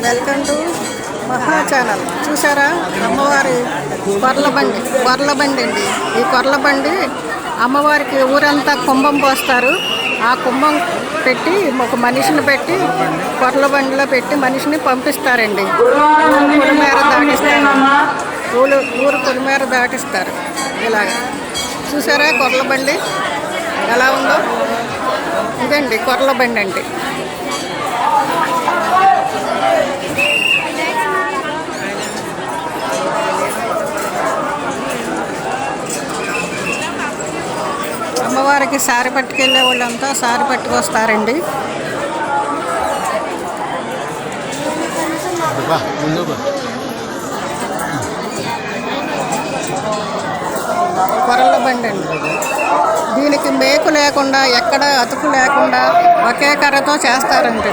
Welcome to మహా channel. చూసారా అమ్మవారి కొర్ల బండి అండి. ఈ కొర్ల బండి అమ్మవారికి ఊరంతా కుంభం పోస్తారు. ఆ కుంభం పెట్టి ఒక మనిషిని పెట్టి కొర్ల బండిలో పెట్టి మనిషిని పంపిస్తారండి. పొలిమేర దాటిస్తారు. ఊరు పొలిమేర దాటిస్తారు. ఇలాగ చూసారా కొర్ల బండి ఎలా ఉందో. ఇదండి కొర్ల బండి అంటే. అమ్మవారికి సారి పట్టుకెళ్ళే వాళ్ళంతా సారి పట్టుకొస్తారండి. కొరల బండి అండి. దీనికి మేకు లేకుండా ఎక్కడ అతుకు లేకుండా ఒకే కర్రతో చేస్తారండి.